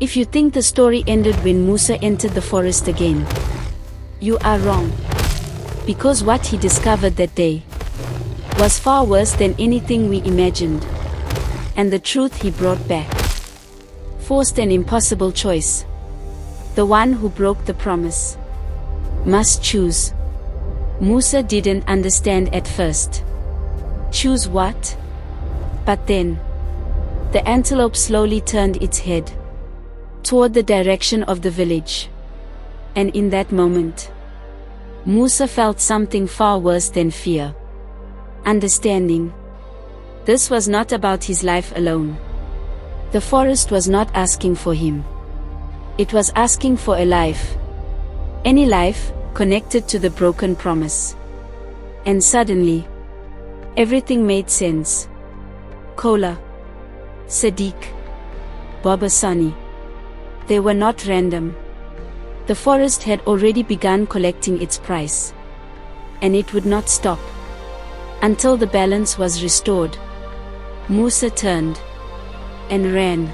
If you think the story ended when Musa entered the forest again, you are wrong. Because what he discovered that day was far worse than anything we imagined. And the truth he brought back forced an impossible choice. The one who broke the promise must choose. Musa didn't understand at first. Choose what? But then, the antelope slowly turned its head toward the direction of the village. And in that moment, Musa felt something far worse than fear. Understanding. This was not about his life alone. The forest was not asking for him. It was asking for a life. Any life, connected to the broken promise. And suddenly, everything made sense. Kola, Sadiq, Babasani. They were not random. The forest had already begun collecting its price. And it would not stop until the balance was restored. Musa turned and ran.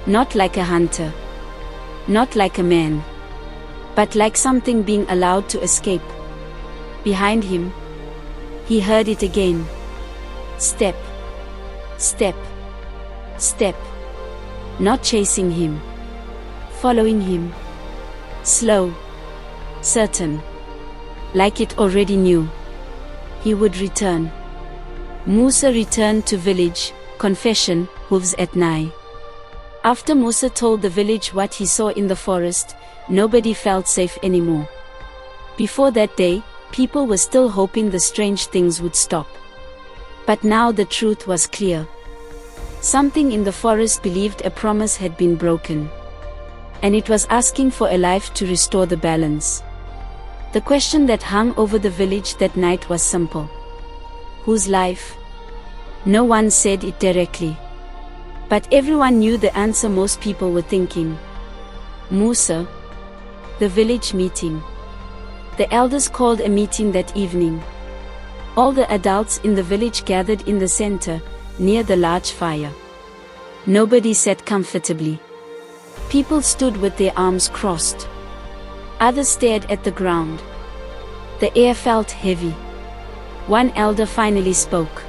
Not like a hunter. Not like a man. But like something being allowed to escape. Behind him, he heard it again. Step. Step. Step. Not chasing him. Following him. Slow. Certain. Like it already knew. He would return. Musa returned to village, confession, hooves at nigh. After Musa told the village what he saw in the forest, nobody felt safe anymore. Before that day, people were still hoping the strange things would stop. But now the truth was clear. Something in the forest believed a promise had been broken. And it was asking for a life to restore the balance. The question that hung over the village that night was simple. Whose life? No one said it directly. But everyone knew the answer most people were thinking. Musa. The village meeting. The elders called a meeting that evening. All the adults in the village gathered in the center, near the large fire. Nobody sat comfortably. People stood with their arms crossed. Others stared at the ground. The air felt heavy. One elder finally spoke.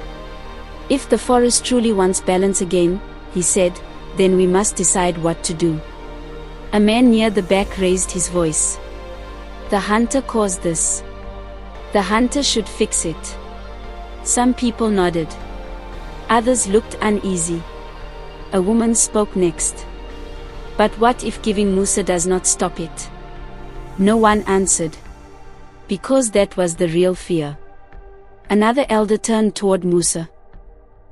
If the forest truly wants balance again, he said, then we must decide what to do. A man near the back raised his voice. The hunter caused this. The hunter should fix it. Some people nodded. Others looked uneasy. A woman spoke next. But what if giving Musa does not stop it? No one answered. Because that was the real fear. Another elder turned toward Musa.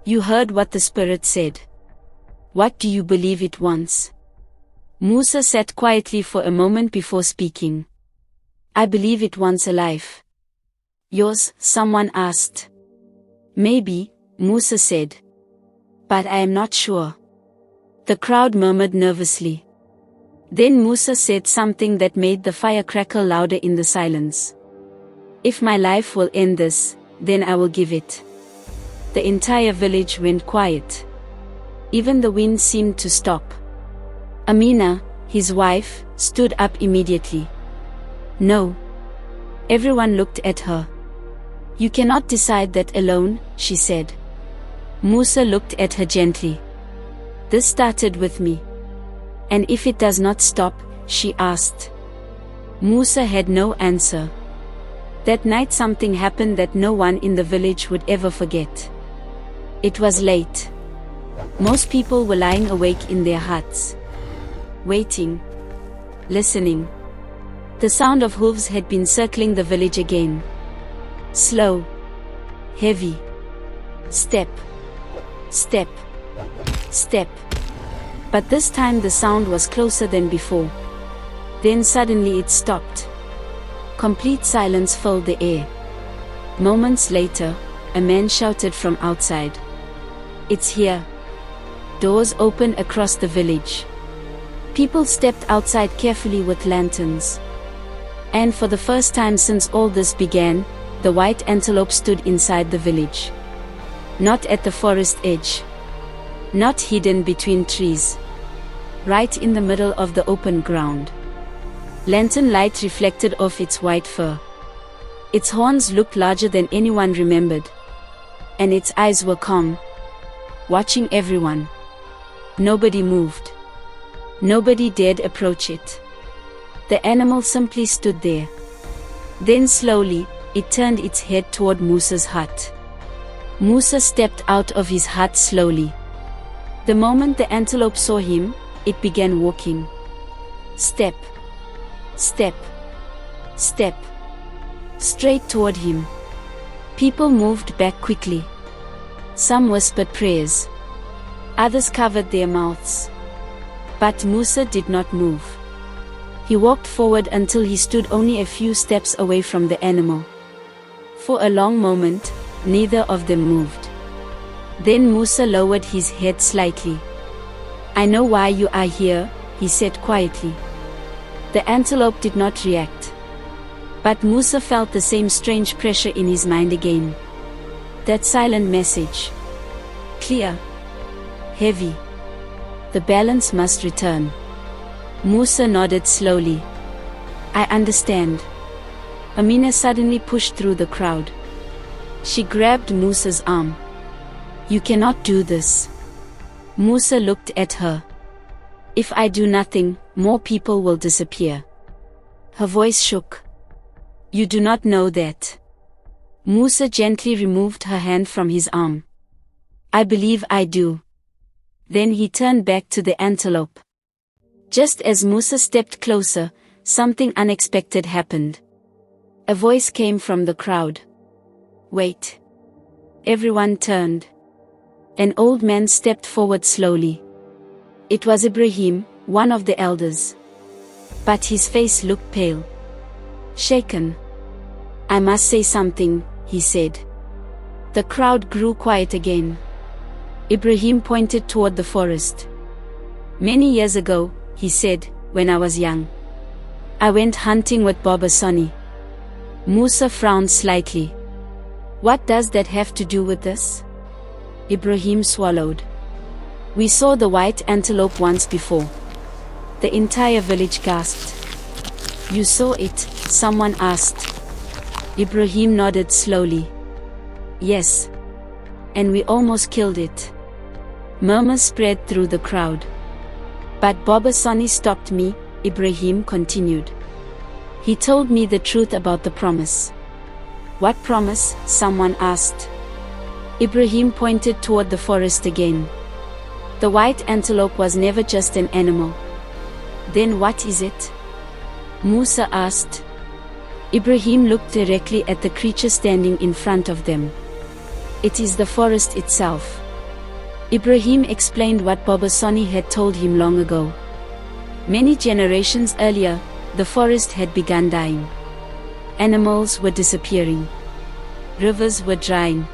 You heard what the Spirit said. What do you believe it wants? Musa sat quietly for a moment before speaking. I believe it wants a life. Yours? Someone asked. Maybe, Musa said. But I am not sure. The crowd murmured nervously. Then Musa said something that made the fire crackle louder in the silence. If my life will end this, then I will give it. The entire village went quiet. Even the wind seemed to stop. Amina, his wife, stood up immediately. No. Everyone looked at her. You cannot decide that alone, she said. Musa looked at her gently. This started with me. And if it does not stop, she asked. Musa had no answer. That night something happened that no one in the village would ever forget. It was late. Most people were lying awake in their huts. Waiting. Listening. The sound of hooves had been circling the village again. Slow. Heavy. Step. Step. Step. But this time the sound was closer than before. Then suddenly it stopped. Complete silence filled the air. Moments later, a man shouted from outside. It's here. Doors opened across the village. People stepped outside carefully with lanterns. And for the first time since all this began, the white antelope stood inside the village. Not at the forest edge. Not hidden between trees. right in the middle of the open ground. Lantern light reflected off its white fur. Its horns looked larger than anyone remembered. And its eyes were calm, watching everyone. Nobody moved. Nobody dared approach it. The animal simply stood there. Then slowly, it turned its head toward Musa's hut. Musa stepped out of his hut slowly. The moment the antelope saw him, it began walking. Step, step, step, straight toward him. People moved back quickly. Some whispered prayers. Others covered their mouths. But Musa did not move. He walked forward until he stood only a few steps away from the animal. For a long moment, neither of them moved. Then Musa lowered his head slightly. "I know why you are here," he said quietly. The antelope did not react. But Musa felt the same strange pressure in his mind again. That silent message. Clear. Heavy. The balance must return. Musa nodded slowly. "I understand." Amina suddenly pushed through the crowd. She grabbed Musa's arm. "You cannot do this." Musa looked at her. "If I do nothing, more people will disappear." Her voice shook. "You do not know that." Musa gently removed her hand from his arm. "I believe I do." Then he turned back to the antelope. Just as Musa stepped closer, something unexpected happened. A voice came from the crowd. "Wait." Everyone turned. An old man stepped forward slowly. It was Ibrahim, one of the elders. But his face looked pale. Shaken. "I must say something," he said. The crowd grew quiet again. Ibrahim pointed toward the forest. "Many years ago," he said, "when I was young, I went hunting with Baba Sonny." Musa frowned slightly. "What does that have to do with this?" Ibrahim swallowed. "We saw the white antelope once before." The entire village gasped. "You saw it?" someone asked. Ibrahim nodded slowly. "Yes. And we almost killed it." Murmurs spread through the crowd. "But Baba Sonny stopped me," Ibrahim continued. "He told me the truth about the promise." "What promise?" someone asked. Ibrahim pointed toward the forest again. "The white antelope was never just an animal." "Then what is it?" Musa asked. Ibrahim looked directly at the creature standing in front of them. "It is the forest itself." Ibrahim explained what Baba Sonny had told him long ago. Many generations earlier, the forest had begun dying. Animals were disappearing. Rivers were drying.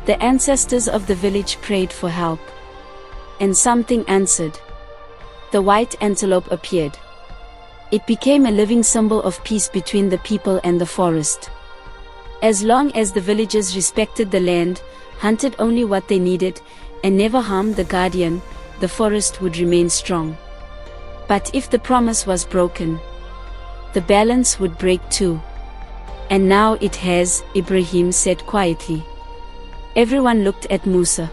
The ancestors of the village prayed for help. And something answered. The white antelope appeared. It became a living symbol of peace between the people and the forest. As long as the villagers respected the land, hunted only what they needed, and never harmed the guardian, the forest would remain strong. But if the promise was broken, the balance would break too. "And now it has," Ibrahim said quietly. Everyone looked at Musa.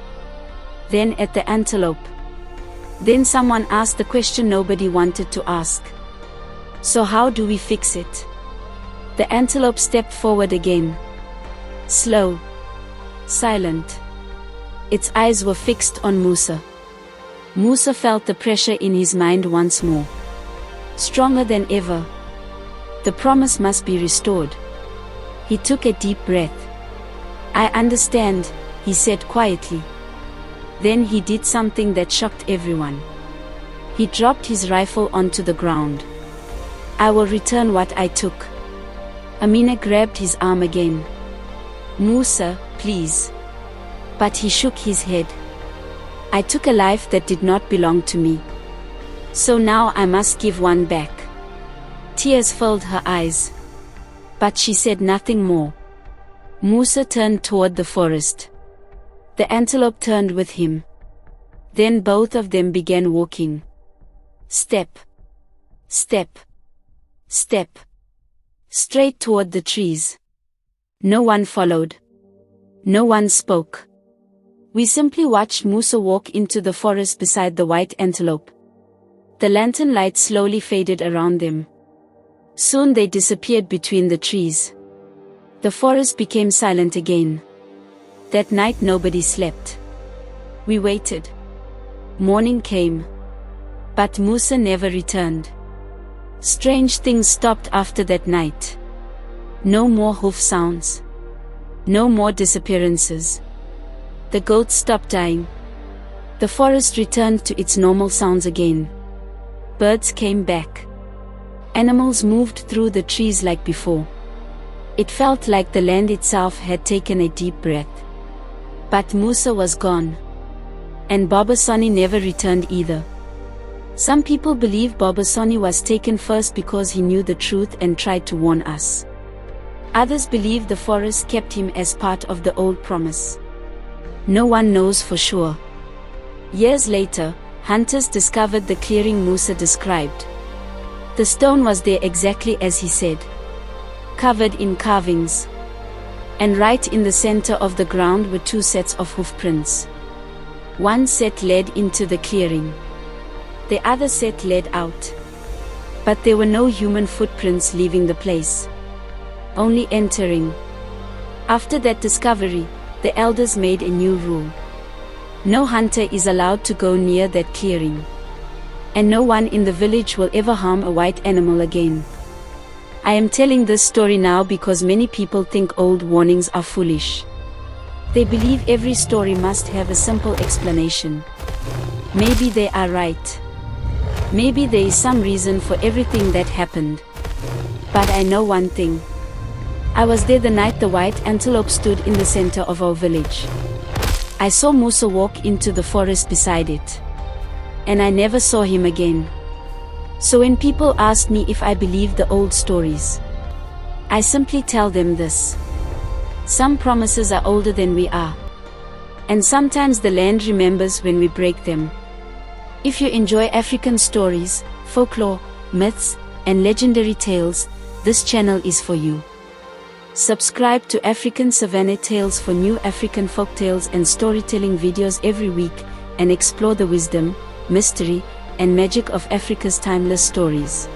Then at the antelope. Then someone asked the question nobody wanted to ask. "So how do we fix it?" The antelope stepped forward again. Slow. Silent. Its eyes were fixed on Musa. Musa felt the pressure in his mind once more. Stronger than ever. The promise must be restored. He took a deep breath. "I understand," he said quietly. Then he did something that shocked everyone. He dropped his rifle onto the ground. "I will return what I took." Amina grabbed his arm again. "Musa, please." But he shook his head. "I took a life that did not belong to me. So now I must give one back." Tears filled her eyes. But she said nothing more. Musa turned toward the forest. The antelope turned with him. Then both of them began walking. Step. Step. Step. Straight toward the trees. No one followed. No one spoke. We simply watched Musa walk into the forest beside the white antelope. The lantern light slowly faded around them. Soon they disappeared between the trees. The forest became silent again. That night nobody slept. We waited. Morning came. But Musa never returned. Strange things stopped after that night. No more hoof sounds. No more disappearances. The goats stopped dying. The forest returned to its normal sounds again. Birds came back. Animals moved through the trees like before. It felt like the land itself had taken a deep breath. But Musa was gone. And Babasani never returned either. Some people believe Babasani was taken first because he knew the truth and tried to warn us. Others believe the forest kept him as part of the old promise. No one knows for sure. Years later, hunters discovered the clearing Musa described. The stone was there exactly as he said. Covered in carvings. And right in the center of the ground were two sets of hoof prints. One set led into the clearing. The other set led out. But there were no human footprints leaving the place. Only entering. After that discovery, the elders made a new rule. No hunter is allowed to go near that clearing. And no one in the village will ever harm a white animal again. I am telling this story now because many people think old warnings are foolish. They believe every story must have a simple explanation. Maybe they are right. Maybe there is some reason for everything that happened. But I know one thing. I was there the night the white antelope stood in the center of our village. I saw Musa walk into the forest beside it. And I never saw him again. So when people ask me if I believe the old stories, I simply tell them this. Some promises are older than we are. And sometimes the land remembers when we break them. If you enjoy African stories, folklore, myths, and legendary tales, this channel is for you. Subscribe to African Savannah Tales for new African folktales and storytelling videos every week, and explore the wisdom, mystery, and magic of Africa's timeless stories.